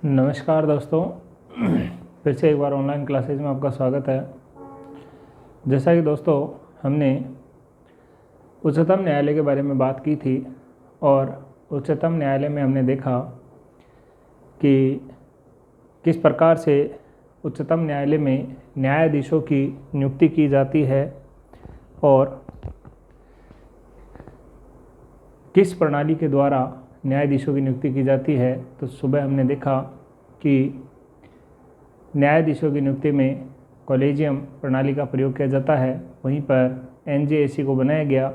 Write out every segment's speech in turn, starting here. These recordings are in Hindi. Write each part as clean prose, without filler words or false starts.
नमस्कार दोस्तों, फिर से एक बार ऑनलाइन क्लासेज में आपका स्वागत है। जैसा कि दोस्तों हमने उच्चतम न्यायालय के बारे में बात की थी और उच्चतम न्यायालय में हमने देखा कि किस प्रकार से उच्चतम न्यायालय में न्यायाधीशों की नियुक्ति की जाती है और किस प्रणाली के द्वारा न्यायाधीशों की नियुक्ति की जाती है। तो सुबह हमने देखा कि न्यायाधीशों की नियुक्ति में कॉलेजियम प्रणाली का प्रयोग किया जाता है, वहीं पर एनजेएसी को बनाया गया,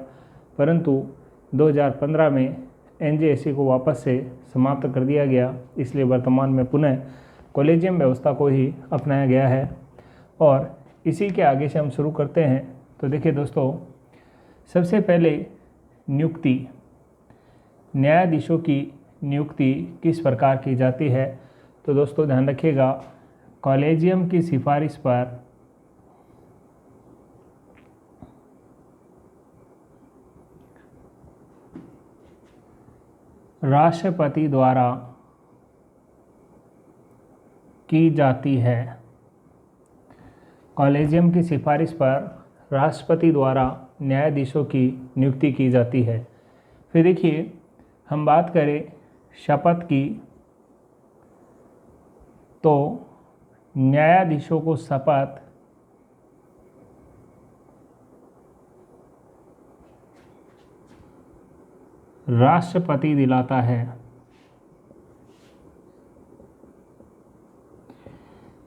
परंतु 2015 में एनजेएसी को वापस से समाप्त कर दिया गया। इसलिए वर्तमान में पुनः कॉलेजियम व्यवस्था को ही अपनाया गया है और इसी के आगे से हम शुरू करते हैं। तो देखिए दोस्तों, सबसे पहले नियुक्ति, न्यायाधीशों की नियुक्ति किस प्रकार की जाती है। तो दोस्तों ध्यान रखिएगा, कॉलेजियम की सिफारिश पर राष्ट्रपति द्वारा की जाती है। कॉलेजियम की सिफारिश पर राष्ट्रपति द्वारा न्यायाधीशों की नियुक्ति की जाती है। फिर देखिए, हम बात करें शपथ की, तो न्यायाधीशों को शपथ राष्ट्रपति दिलाता है।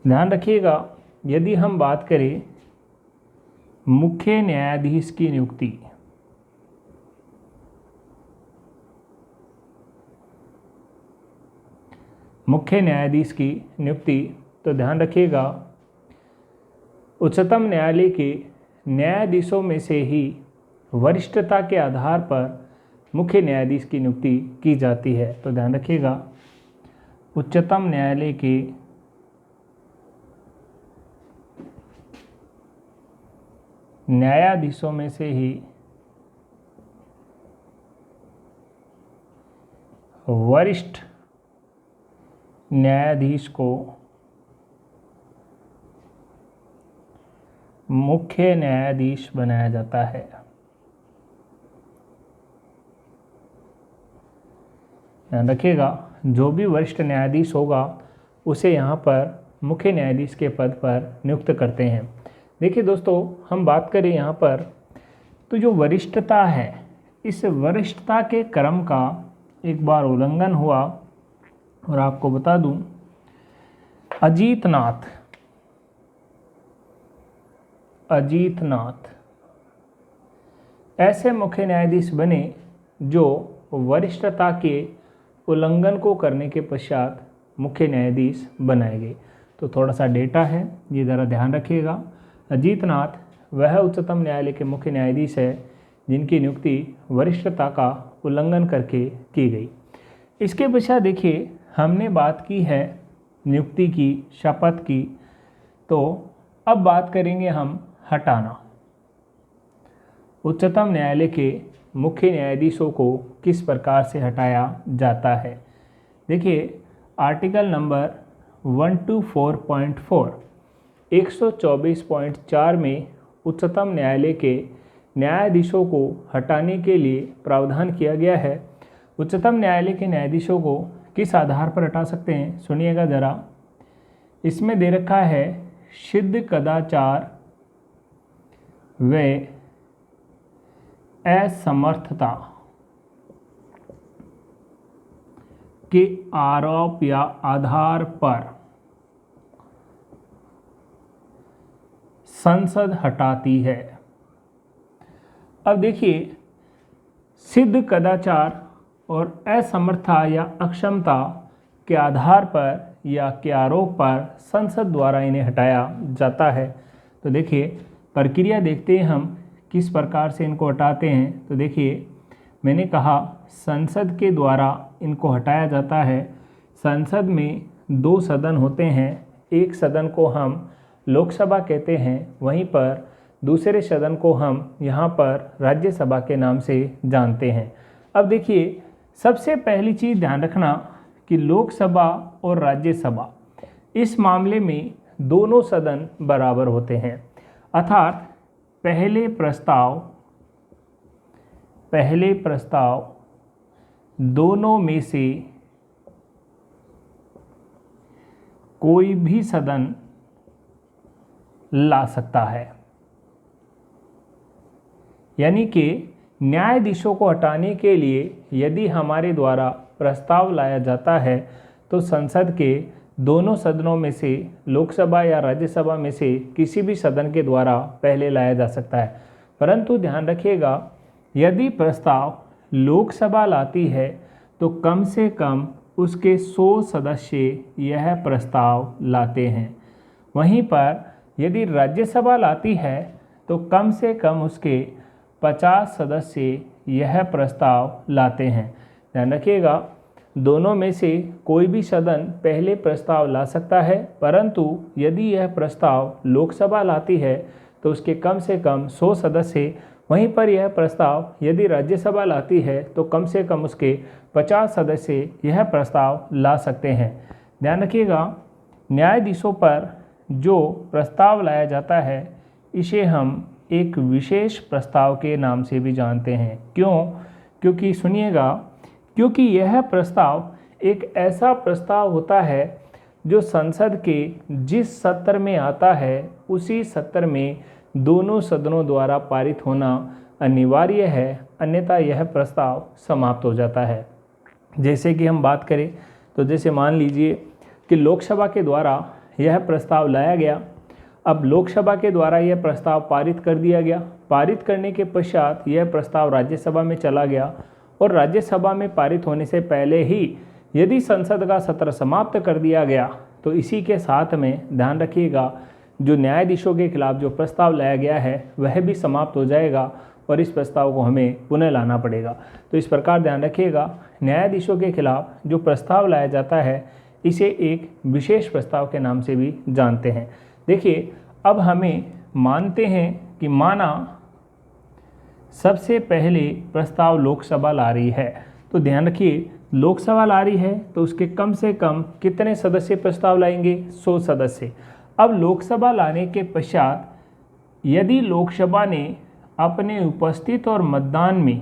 ध्यान रखिएगा, यदि हम बात करें मुख्य न्यायाधीश की नियुक्ति, मुख्य न्यायाधीश की नियुक्ति, तो ध्यान रखिएगा उच्चतम न्यायालय के न्यायाधीशों में से ही वरिष्ठता के आधार पर मुख्य न्यायाधीश की नियुक्ति की जाती है। तो ध्यान रखिएगा, उच्चतम न्यायालय के न्यायाधीशों में से ही वरिष्ठ न्यायाधीश को मुख्य न्यायाधीश बनाया जाता है। ध्यान रखिएगा, जो भी वरिष्ठ न्यायाधीश होगा उसे यहाँ पर मुख्य न्यायाधीश के पद पर नियुक्त करते हैं। देखिए दोस्तों, हम बात करें यहाँ पर, तो जो वरिष्ठता है, इस वरिष्ठता के क्रम का एक बार उल्लंघन हुआ और आपको बता दूं, अजीत नाथ ऐसे मुख्य न्यायाधीश बने जो वरिष्ठता के उल्लंघन को करने के पश्चात मुख्य न्यायाधीश बनाए गए। तो थोड़ा सा डेटा है, ये ज़रा ध्यान रखिएगा। अजीत नाथ वह उच्चतम न्यायालय के मुख्य न्यायाधीश है जिनकी नियुक्ति वरिष्ठता का उल्लंघन करके की गई। इसके पश्चात देखिए, हमने बात की है नियुक्ति की, शपथ की, तो अब बात करेंगे हम हटाना। उच्चतम न्यायालय के मुख्य न्यायाधीशों को किस प्रकार से हटाया जाता है। देखिए, आर्टिकल नंबर 124.4 124.4 में उच्चतम न्यायालय के न्यायाधीशों को हटाने के लिए प्रावधान किया गया है। उच्चतम न्यायालय के न्यायाधीशों को किस आधार पर हटा सकते हैं, सुनिएगा ज़रा। इसमें दे रखा है सिद्ध कदाचार व असमर्थता के आरोप या आधार पर संसद हटाती है। अब देखिए, सिद्ध कदाचार और असमर्थता या अक्षमता के आधार पर या के आरोप पर संसद द्वारा इन्हें हटाया जाता है। तो देखिए, प्रक्रिया देखते हैं हम किस प्रकार से इनको हटाते हैं। तो देखिए, मैंने कहा संसद के द्वारा इनको हटाया जाता है। संसद में 2 सदन होते हैं, एक सदन को हम लोकसभा कहते हैं, वहीं पर दूसरे सदन को हम यहाँ पर राज्यसभा के नाम से जानते हैं। अब देखिए, सबसे पहली चीज़ ध्यान रखना कि लोकसभा और राज्यसभा इस मामले में दोनों सदन बराबर होते हैं, अर्थात पहले प्रस्ताव दोनों में से कोई भी सदन ला सकता है। यानी कि न्यायाधीशों को हटाने के लिए यदि हमारे द्वारा प्रस्ताव लाया जाता है तो संसद के दोनों सदनों में से, लोकसभा या राज्यसभा में से किसी भी सदन के द्वारा पहले लाया जा सकता है। परंतु ध्यान रखिएगा, यदि प्रस्ताव लोकसभा लाती है तो कम से कम उसके 100 सदस्य यह प्रस्ताव लाते हैं। वहीं पर यदि राज्यसभा लाती है तो कम से कम उसके 50 सदस्य यह प्रस्ताव लाते हैं। ध्यान रखिएगा, दोनों में से कोई भी सदन पहले प्रस्ताव ला सकता है, परंतु यदि यह प्रस्ताव लोकसभा लाती है तो उसके कम से कम 100 सदस्य, वहीं पर यह प्रस्ताव यदि राज्यसभा लाती है तो कम से कम उसके 50 सदस्य यह प्रस्ताव ला सकते हैं। ध्यान रखिएगा, न्यायाधीशों पर जो प्रस्ताव लाया जाता है इसे हम एक विशेष प्रस्ताव के नाम से भी जानते हैं। क्यों? क्योंकि सुनिएगा, क्योंकि यह प्रस्ताव एक ऐसा प्रस्ताव होता है जो संसद के जिस सत्र में आता है उसी सत्र में दोनों सदनों द्वारा पारित होना अनिवार्य है, अन्यथा यह प्रस्ताव समाप्त हो जाता है। जैसे कि हम बात करें तो जैसे मान लीजिए कि लोकसभा के द्वारा यह प्रस्ताव लाया गया, अब लोकसभा के द्वारा यह प्रस्ताव पारित कर दिया गया, पारित करने के पश्चात यह प्रस्ताव राज्यसभा में चला गया और राज्यसभा में पारित होने से पहले ही यदि संसद का सत्र समाप्त कर दिया गया तो इसी के साथ में ध्यान रखिएगा, जो न्यायाधीशों के खिलाफ जो प्रस्ताव लाया गया है वह भी समाप्त हो जाएगा और इस प्रस्ताव को हमें पुनः लाना पड़ेगा। तो इस प्रकार ध्यान रखिएगा, न्यायाधीशों के खिलाफ जो प्रस्ताव लाया जाता है इसे एक विशेष प्रस्ताव के नाम से भी जानते हैं। देखिए, अब हमें मानते हैं कि माना सबसे पहले प्रस्ताव लोकसभा ला रही है, तो ध्यान रखिए लोकसभा ला रही है तो उसके कम से कम कितने सदस्य प्रस्ताव लाएंगे? 100 सदस्य। अब लोकसभा लाने के पश्चात यदि लोकसभा ने अपने उपस्थित और मतदान में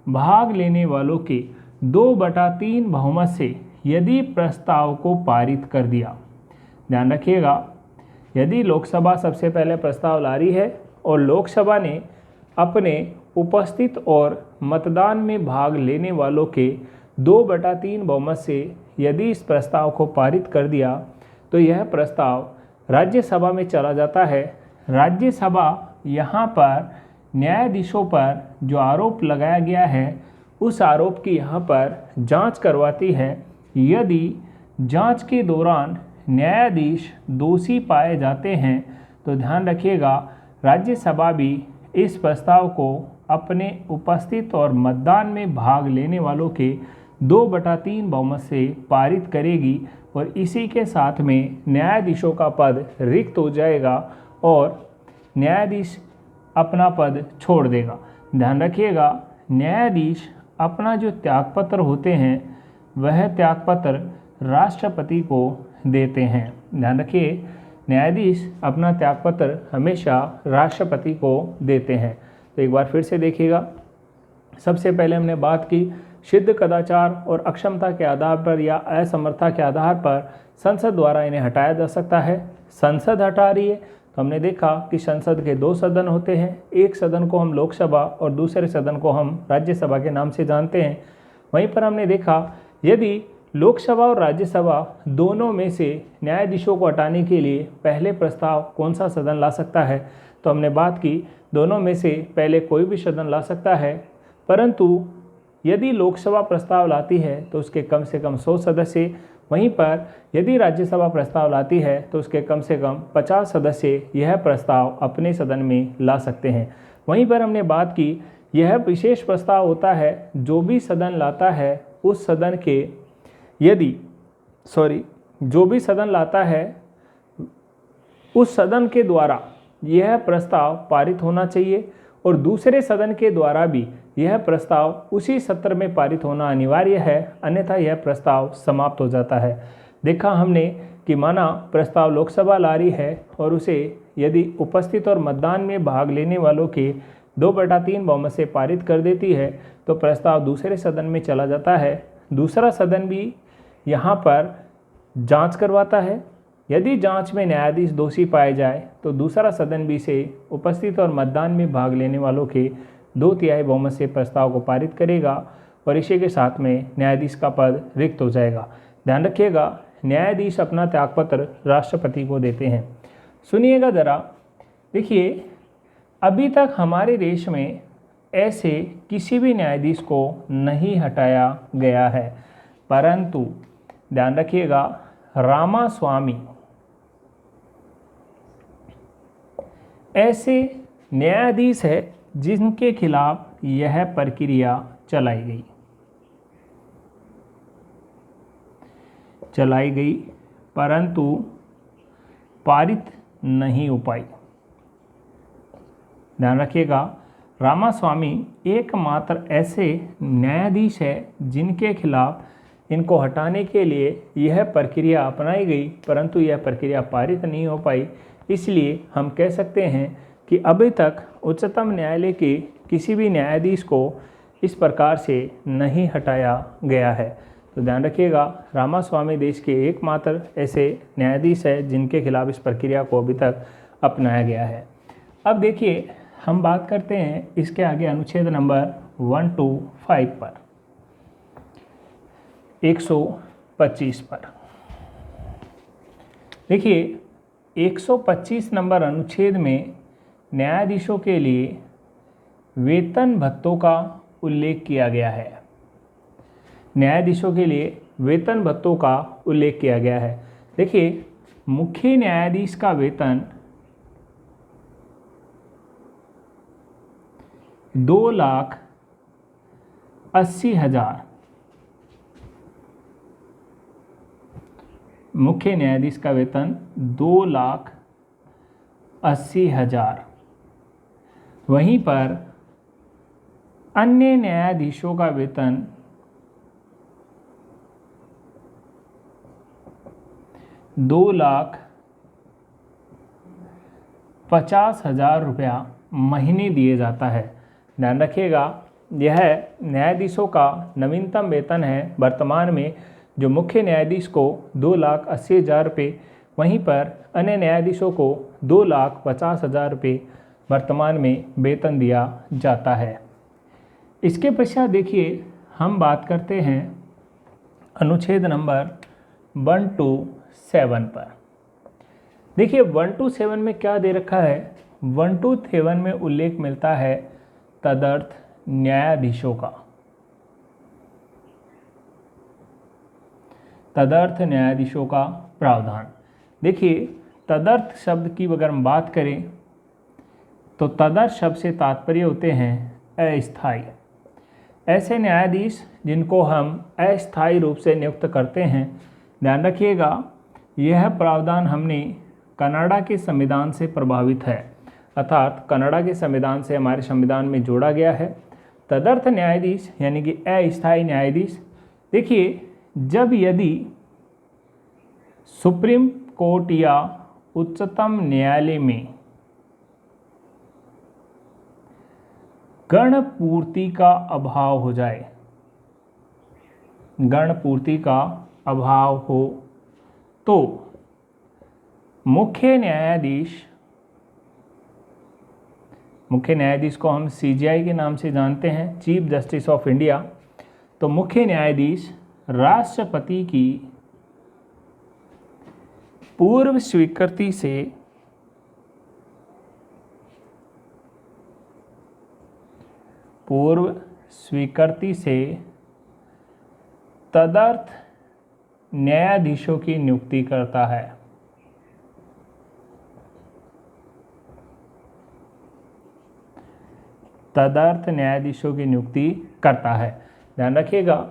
भाग लेने वालों के 2/3 बहुमत से यदि प्रस्ताव को पारित कर दिया, ध्यान रखिएगा, यदि लोकसभा सबसे पहले प्रस्ताव ला रही है और लोकसभा ने अपने उपस्थित और मतदान में भाग लेने वालों के 2/3 बहुमत से यदि इस प्रस्ताव को पारित कर दिया तो यह प्रस्ताव राज्यसभा में चला जाता है। राज्यसभा यहाँ पर न्यायाधीशों पर जो आरोप लगाया गया है उस आरोप की यहाँ पर जांच करवाती है। यदि जांच के दौरान न्यायाधीश दोषी पाए जाते हैं तो ध्यान रखिएगा, राज्यसभा भी इस प्रस्ताव को अपने उपस्थित और मतदान में भाग लेने वालों के 2/3 बहुमत से पारित करेगी और इसी के साथ में न्यायाधीशों का पद रिक्त हो जाएगा और न्यायाधीश अपना पद छोड़ देगा। ध्यान रखिएगा, न्यायाधीश अपना जो त्यागपत्र होते हैं वह त्यागपत्र राष्ट्रपति को देते हैं। ध्यान रखिए, न्यायाधीश अपना त्यागपत्र हमेशा राष्ट्रपति को देते हैं। तो एक बार फिर से देखिएगा, सबसे पहले हमने बात की सिद्ध कदाचार और अक्षमता के आधार पर या असमर्थता के आधार पर संसद द्वारा इन्हें हटाया जा सकता है। संसद हटा रही है तो हमने देखा कि संसद के 2 सदन होते हैं, एक सदन को हम लोकसभा और दूसरे सदन को हम राज्यसभा के नाम से जानते हैं। वहीं पर हमने देखा यदि लोकसभा और राज्यसभा दोनों में से न्यायाधीशों को हटाने के लिए पहले प्रस्ताव कौन सा सदन ला सकता है, तो हमने बात की दोनों में से पहले कोई भी सदन ला सकता है, परंतु यदि लोकसभा प्रस्ताव लाती है तो उसके कम से कम 100 सदस्य, वहीं पर यदि राज्यसभा प्रस्ताव लाती है तो उसके कम से कम 50 सदस्य यह प्रस्ताव अपने सदन में ला सकते हैं। वहीं पर हमने बात की यह विशेष प्रस्ताव होता है जो भी सदन लाता है उस सदन के जो भी सदन लाता है उस सदन के द्वारा यह प्रस्ताव पारित होना चाहिए और दूसरे सदन के द्वारा भी यह प्रस्ताव उसी सत्र में पारित होना अनिवार्य है, अन्यथा यह प्रस्ताव समाप्त हो जाता है। देखा हमने कि माना प्रस्ताव लोकसभा ला रही है और उसे यदि उपस्थित और मतदान में भाग लेने वालों के 2/3 बहुमत से पारित कर देती है तो प्रस्ताव दूसरे सदन में चला जाता है। दूसरा सदन भी यहाँ पर जांच करवाता है। यदि जांच में न्यायाधीश दोषी पाए जाए तो दूसरा सदन भी से उपस्थित और मतदान में भाग लेने वालों के 2/3 बहुमत से प्रस्ताव को पारित करेगा और इसी के साथ में न्यायाधीश का पद रिक्त हो जाएगा। ध्यान रखिएगा, न्यायाधीश अपना त्यागपत्र राष्ट्रपति को देते हैं। सुनिएगा ज़रा, देखिए अभी तक हमारे देश में ऐसे किसी भी न्यायाधीश को नहीं हटाया गया है, परंतु ध्यान रखिएगा रामास्वामी ऐसे न्यायाधीश है जिनके खिलाफ यह प्रक्रिया चलाई गई परंतु पारित नहीं हो पाई। ध्यान रखिएगा, रामास्वामी एकमात्र ऐसे न्यायाधीश है जिनके खिलाफ इनको हटाने के लिए यह प्रक्रिया अपनाई गई परंतु यह प्रक्रिया पारित नहीं हो पाई। इसलिए हम कह सकते हैं कि अभी तक उच्चतम न्यायालय के किसी भी न्यायाधीश को इस प्रकार से नहीं हटाया गया है। तो ध्यान रखिएगा, रामास्वामी देश के एकमात्र ऐसे न्यायाधीश है जिनके खिलाफ इस प्रक्रिया को अभी तक अपनाया गया है। अब देखिए हम बात करते हैं इसके आगे अनुच्छेद नंबर 125 पर, 125 पर। देखिए 125 नंबर अनुच्छेद में न्यायाधीशों के लिए वेतन भत्तों का उल्लेख किया गया है। न्यायाधीशों के लिए वेतन भत्तों का उल्लेख किया गया है। देखिए मुख्य न्यायाधीश का वेतन 2,80,000, मुख्य न्यायाधीश का वेतन 2,80,000। वहीं पर अन्य न्यायाधीशों का वेतन 2,50,000 रुपया महीने दिए जाता है। ध्यान रखिएगा, यह न्यायाधीशों का नवीनतम वेतन है वर्तमान में, जो मुख्य न्यायाधीश को 2,80,000 रुपये, वहीं पर अन्य न्यायाधीशों को 2,50,000 रुपये वर्तमान में वेतन दिया जाता है। इसके पश्चात देखिए हम बात करते हैं अनुच्छेद नंबर 127 पर। देखिए 127 में क्या दे रखा है, 127 में उल्लेख मिलता है तदर्थ न्यायाधीशों का। तदर्थ न्यायाधीशों का प्रावधान। देखिए तदर्थ शब्द की अगर हम बात करें तो तदर्थ शब्द से तात्पर्य होते हैं अस्थायी। ऐसे न्यायाधीश जिनको हम अस्थायी रूप से नियुक्त करते हैं। ध्यान रखिएगा, यह प्रावधान हमने कनाडा के संविधान से प्रभावित है, अर्थात कनाडा के संविधान से हमारे संविधान में जोड़ा गया है। तदर्थ न्यायाधीश यानी कि अस्थायी न्यायाधीश। देखिए जब यदि सुप्रीम कोर्ट या उच्चतम न्यायालय में गणपूर्ति का अभाव हो जाए, गणपूर्ति का अभाव हो तो मुख्य न्यायाधीश को हम सीजेआई के नाम से जानते हैं, चीफ जस्टिस ऑफ इंडिया। तो मुख्य न्यायाधीश राष्ट्रपति की पूर्व स्वीकृति से तदर्थ न्यायाधीशों की नियुक्ति करता है। तदर्थ न्यायाधीशों की नियुक्ति करता है। ध्यान रखिएगा,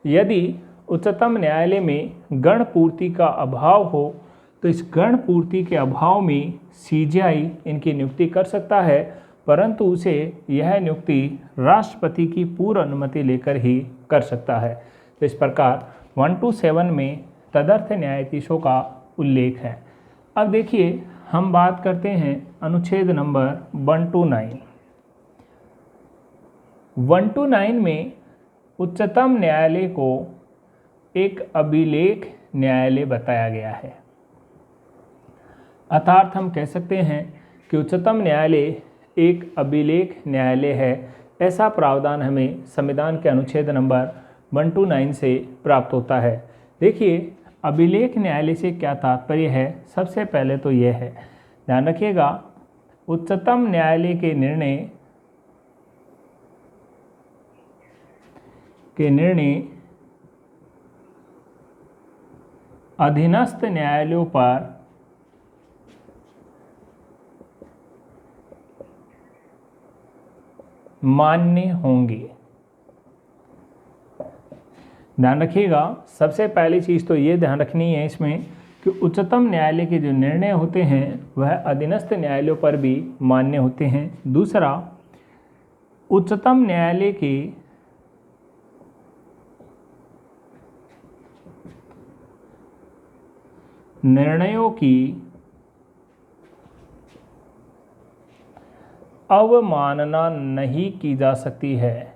यदि उच्चतम न्यायालय में गणपूर्ति का अभाव हो तो इस गणपूर्ति के अभाव में सीजेआई इनकी नियुक्ति कर सकता है परंतु उसे यह नियुक्ति राष्ट्रपति की पूर्व अनुमति लेकर ही कर सकता है। तो इस प्रकार 127 में तदर्थ न्यायाधीशों का उल्लेख है। अब देखिए हम बात करते हैं अनुच्छेद नंबर 129। 129 में उच्चतम न्यायालय को एक अभिलेख न्यायालय बताया गया है। अर्थात हम कह सकते हैं कि उच्चतम न्यायालय एक अभिलेख न्यायालय है। ऐसा प्रावधान हमें संविधान के अनुच्छेद नंबर 129 से प्राप्त होता है। देखिए अभिलेख न्यायालय से क्या तात्पर्य है। सबसे पहले तो यह है, ध्यान रखिएगा, उच्चतम न्यायालय के निर्णय अधीनस्थ न्यायालयों पर मान्य होंगे। ध्यान रखिएगा, सबसे पहली चीज़ तो ये ध्यान रखनी है इसमें कि उच्चतम न्यायालय के जो निर्णय होते हैं वह अधीनस्थ न्यायालयों पर भी मान्य होते हैं। दूसरा, उच्चतम न्यायालय के निर्णयों की अवमानना नहीं की जा सकती है।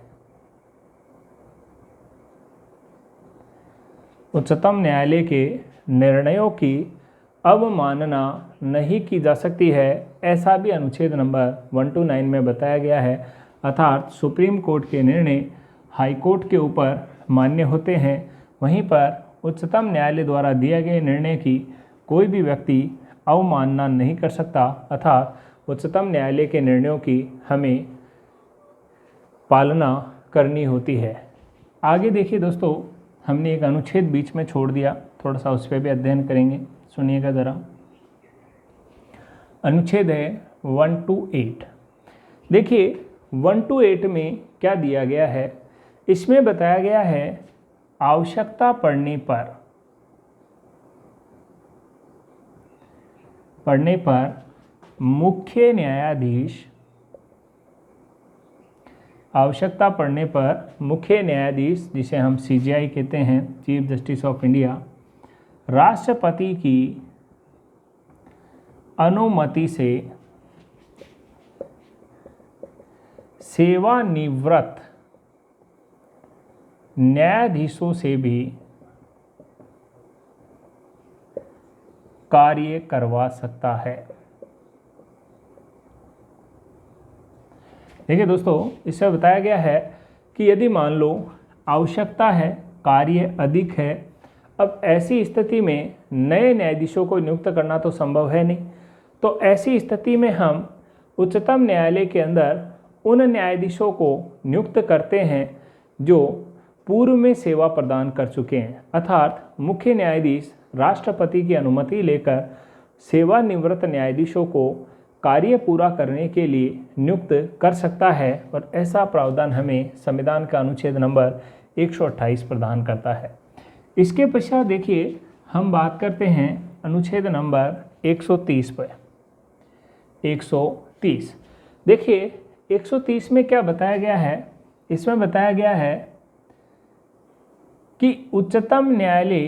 उच्चतम न्यायालय के निर्णयों की अवमानना नहीं की जा सकती है, ऐसा भी अनुच्छेद नंबर 129 में बताया गया है। अर्थात सुप्रीम कोर्ट के निर्णय हाई कोर्ट के ऊपर मान्य होते हैं, वहीं पर उच्चतम न्यायालय द्वारा दिए गए निर्णय की कोई भी व्यक्ति अवमानना नहीं कर सकता। अर्थात उच्चतम न्यायालय के निर्णयों की हमें पालना करनी होती है। आगे देखिए दोस्तों, हमने एक अनुच्छेद बीच में छोड़ दिया, थोड़ा सा उस पर भी अध्ययन करेंगे, सुनिएगा ज़रा। अनुच्छेद है 128। देखिए 128 में क्या दिया गया है। इसमें बताया गया है आवश्यकता पड़ने पर मुख्य न्यायाधीश, आवश्यकता पड़ने पर मुख्य न्यायाधीश, जिसे हम CJI कहते हैं, चीफ जस्टिस ऑफ इंडिया, राष्ट्रपति की अनुमति से सेवानिवृत्त न्यायाधीशों से भी कार्य करवा सकता है। देखिए दोस्तों, इससे बताया गया है कि यदि मान लो आवश्यकता है, कार्य अधिक है, अब ऐसी स्थिति में नए न्यायाधीशों को नियुक्त करना तो संभव है नहीं, तो ऐसी स्थिति में हम उच्चतम न्यायालय के अंदर उन न्यायाधीशों को नियुक्त करते हैं जो पूर्व में सेवा प्रदान कर चुके हैं। अर्थात मुख्य न्यायाधीश राष्ट्रपति की अनुमति लेकर सेवानिवृत्त न्यायाधीशों को कार्य पूरा करने के लिए नियुक्त कर सकता है, और ऐसा प्रावधान हमें संविधान का अनुच्छेद नंबर 128 प्रदान करता है। इसके पश्चात देखिए हम बात करते हैं अनुच्छेद नंबर 130 पर। 130 देखिए 130 में क्या बताया गया है। इसमें बताया गया है कि उच्चतम न्यायालय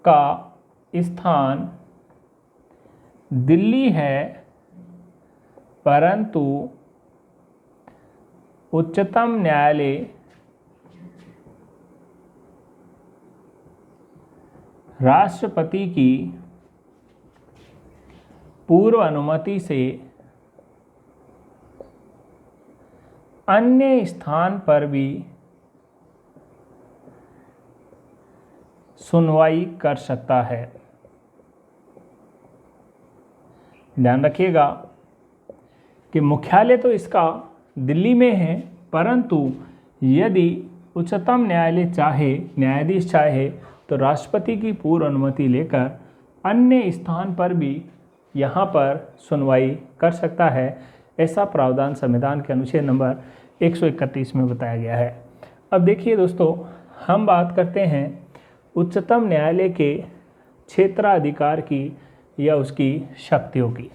का स्थान दिल्ली है, परंतु उच्चतम न्यायालय राष्ट्रपति की पूर्व अनुमति से अन्य स्थान पर भी सुनवाई कर सकता है। ध्यान रखिएगा कि मुख्यालय तो इसका दिल्ली में है, परंतु यदि उच्चतम न्यायालय चाहे, न्यायाधीश चाहे, तो राष्ट्रपति की पूर्व अनुमति लेकर अन्य स्थान पर भी यहाँ पर सुनवाई कर सकता है। ऐसा प्रावधान संविधान के अनुच्छेद नंबर 131 में बताया गया है। अब देखिए दोस्तों, हम बात करते हैं उच्चतम न्यायालय के क्षेत्राधिकार की या उसकी शक्तियों की।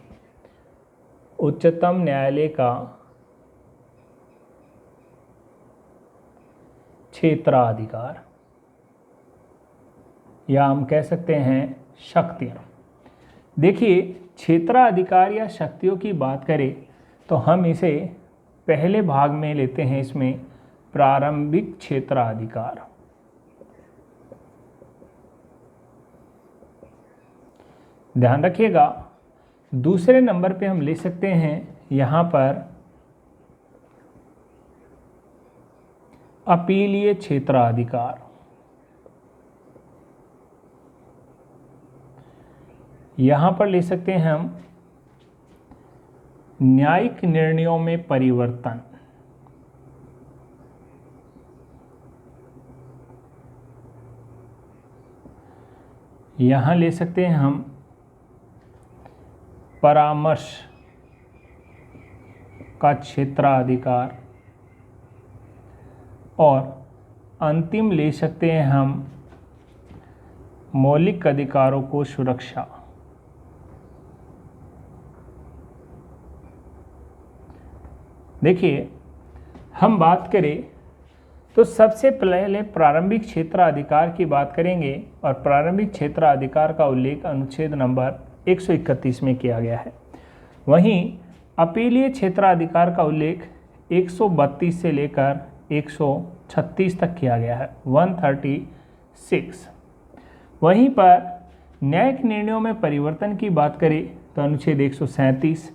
उच्चतम न्यायालय का क्षेत्राधिकार, या हम कह सकते हैं शक्तियाँ। देखिए, क्षेत्राधिकार या शक्तियों की बात करें तो हम इसे पहले भाग में लेते हैं, इसमें प्रारंभिक क्षेत्राधिकार। ध्यान रखिएगा, दूसरे नंबर पे हम ले सकते हैं यहाँ पर अपीलीय क्षेत्राधिकार। यहाँ पर ले सकते हैं हम न्यायिक निर्णयों में परिवर्तन। यहाँ ले सकते हैं हम परामर्श का क्षेत्राधिकार, और अंतिम ले सकते हैं हम मौलिक अधिकारों को सुरक्षा। देखिए, हम बात करें तो सबसे पहले प्रारंभिक क्षेत्राधिकार की बात करेंगे, और प्रारंभिक क्षेत्राधिकार का उल्लेख अनुच्छेद नंबर 131 में किया गया है। वहीं अपीलीय क्षेत्राधिकार का उल्लेख 132 से लेकर 136 तक किया गया है, 136। वहीं पर न्यायिक निर्णयों में परिवर्तन की बात करें तो अनुच्छेद 137,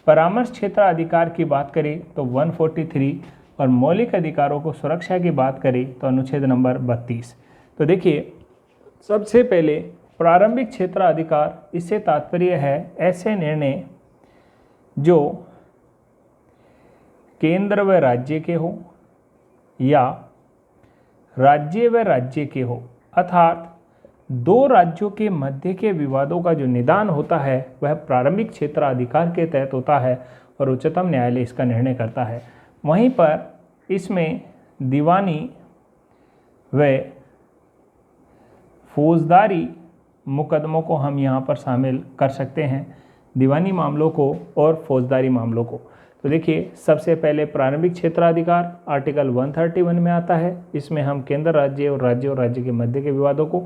परामर्श क्षेत्राधिकार की बात करें तो 143, और मौलिक अधिकारों को सुरक्षा की बात करें तो अनुच्छेद नंबर 32। तो देखिए, सबसे पहले प्रारंभिक क्षेत्राधिकार, इससे तात्पर्य है ऐसे निर्णय जो केंद्र व राज्य के हो या राज्य व राज्य के हो, अर्थात दो राज्यों के मध्य के विवादों का जो निदान होता है वह प्रारंभिक क्षेत्राधिकार के तहत होता है और उच्चतम न्यायालय इसका निर्णय करता है। वहीं पर इसमें दीवानी व फौजदारी मुकदमों को हम यहाँ पर शामिल कर सकते हैं, दीवानी मामलों को और फौजदारी मामलों को। तो देखिए, सबसे पहले प्रारंभिक क्षेत्राधिकार आर्टिकल 131 में आता है, इसमें हम केंद्र राज्य और राज्य के मध्य के विवादों को।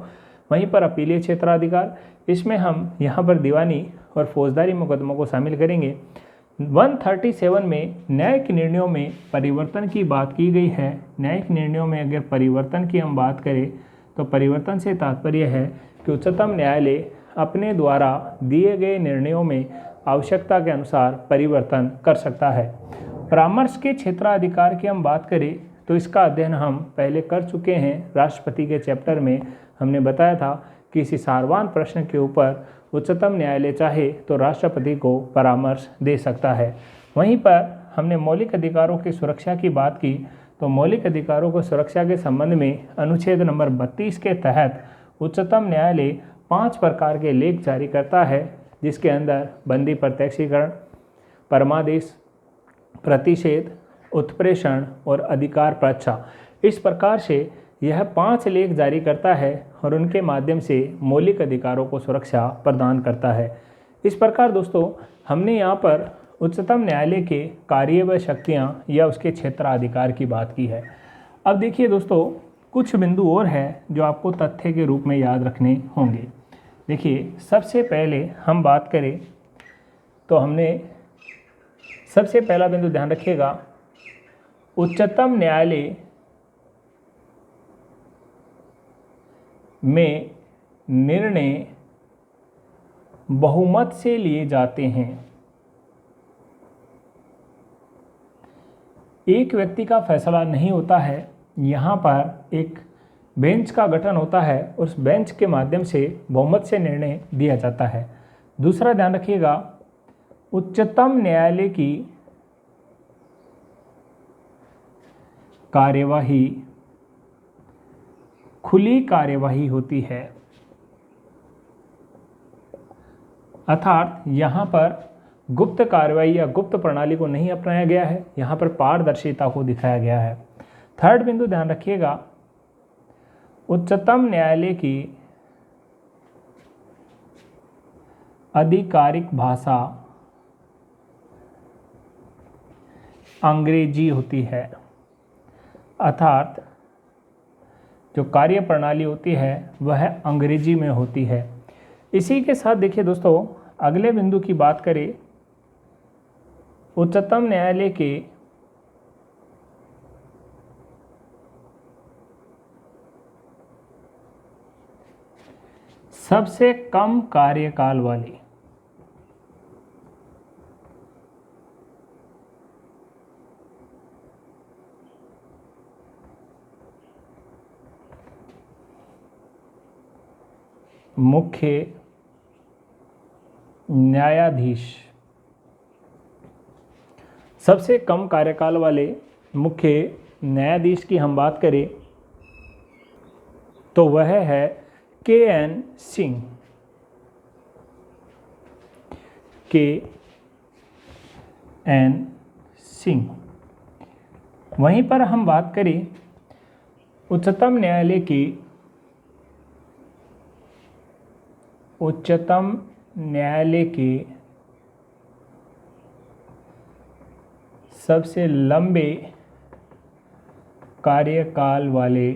वहीं पर अपीलीय क्षेत्राधिकार, इसमें हम यहाँ पर दीवानी और फौजदारी मुकदमों को शामिल करेंगे। 137 में न्यायिक निर्णयों में परिवर्तन की बात की गई है। न्यायिक निर्णयों में अगर परिवर्तन की हम बात करें तो परिवर्तन से तात्पर्य है कि उच्चतम न्यायालय अपने द्वारा दिए गए निर्णयों में आवश्यकता के अनुसार परिवर्तन कर सकता है। परामर्श के क्षेत्राधिकार की हम बात करें तो इसका अध्ययन हम पहले कर चुके हैं। राष्ट्रपति के चैप्टर में हमने बताया था कि किसी सारवान प्रश्न के ऊपर उच्चतम न्यायालय चाहे तो राष्ट्रपति को परामर्श दे सकता है। वहीं पर हमने मौलिक अधिकारों की सुरक्षा की बात की, तो मौलिक अधिकारों को सुरक्षा के संबंध में अनुच्छेद नंबर 32 के तहत उच्चतम न्यायालय 5 प्रकार के लेख जारी करता है, जिसके अंदर बंदी प्रत्यक्षीकरण, परमादेश, प्रतिषेध, उत्प्रेषण और अधिकार प्रच्छा, इस प्रकार से यह 5 लेख जारी करता है और उनके माध्यम से मौलिक अधिकारों को सुरक्षा प्रदान करता है। इस प्रकार दोस्तों, हमने यहाँ पर उच्चतम न्यायालय के कार्य व शक्तियाँ या उसके क्षेत्राधिकार की बात की है। अब देखिए दोस्तों, कुछ बिंदु और हैं जो आपको तथ्य के रूप में याद रखने होंगे। देखिए, सबसे पहले हम बात करें तो हमने सबसे पहला बिंदु ध्यान रखिएगा, उच्चतम न्यायालय में निर्णय बहुमत से लिए जाते हैं। एक व्यक्ति का फैसला नहीं होता है, यहाँ पर एक बेंच का गठन होता है, उस बेंच के माध्यम से बहुमत से निर्णय दिया जाता है। दूसरा ध्यान रखिएगा, उच्चतम न्यायालय की कार्यवाही खुली कार्यवाही होती है, अर्थात यहाँ पर गुप्त कार्रवाई या गुप्त प्रणाली को नहीं अपनाया गया है, यहाँ पर पारदर्शिता को दिखाया गया है। थर्ड बिंदु ध्यान रखिएगा, उच्चतम न्यायालय की आधिकारिक भाषा अंग्रेजी होती है, अर्थात जो कार्य प्रणाली होती है वह अंग्रेजी में होती है। इसी के साथ देखिए दोस्तों, अगले बिंदु की बात करें, उच्चतम न्यायालय के सबसे कम कार्यकाल वाली मुख्य न्यायाधीश, सबसे कम कार्यकाल वाले मुख्य न्यायाधीश की हम बात करें तो वह है KN सिंह। KN सिंह। वहीं पर हम बात करें उच्चतम न्यायालय के सबसे लंबे कार्यकाल वाले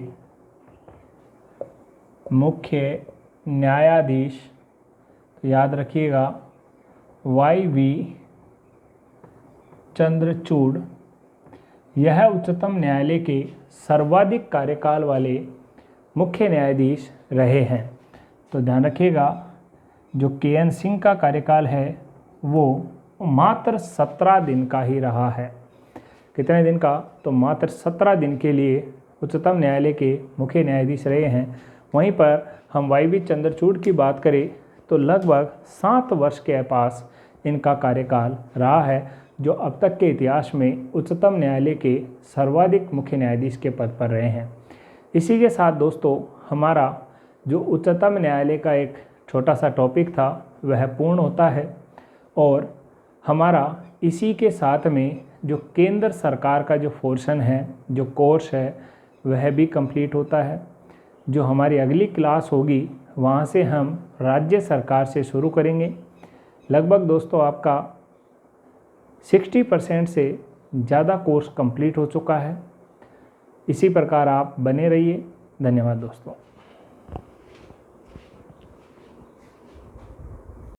मुख्य न्यायाधीश, तो याद रखिएगा YV चंद्रचूड़। यह उच्चतम न्यायालय के सर्वाधिक कार्यकाल वाले मुख्य न्यायाधीश रहे हैं। तो ध्यान रखिएगा, जो KN सिंह का कार्यकाल है वो मात्र 17 दिन का ही रहा है। कितने दिन का? तो मात्र 17 दिन के लिए उच्चतम न्यायालय के मुख्य न्यायाधीश रहे हैं। वहीं पर हम YV चंद्रचूड़ की बात करें तो लगभग 7 वर्ष के पास इनका कार्यकाल रहा है, जो अब तक के इतिहास में उच्चतम न्यायालय के सर्वाधिक मुख्य न्यायाधीश के पद पर रहे हैं। इसी के साथ दोस्तों, हमारा जो उच्चतम न्यायालय का एक छोटा सा टॉपिक था वह पूर्ण होता है, और हमारा इसी के साथ में जो केंद्र सरकार का जो पोर्शन है, जो कोर्स है, वह भी कंप्लीट होता है। जो हमारी अगली क्लास होगी वहाँ से हम राज्य सरकार से शुरू करेंगे। लगभग दोस्तों आपका 60% से ज़्यादा कोर्स कंप्लीट हो चुका है। इसी प्रकार आप बने रहिए। धन्यवाद दोस्तों।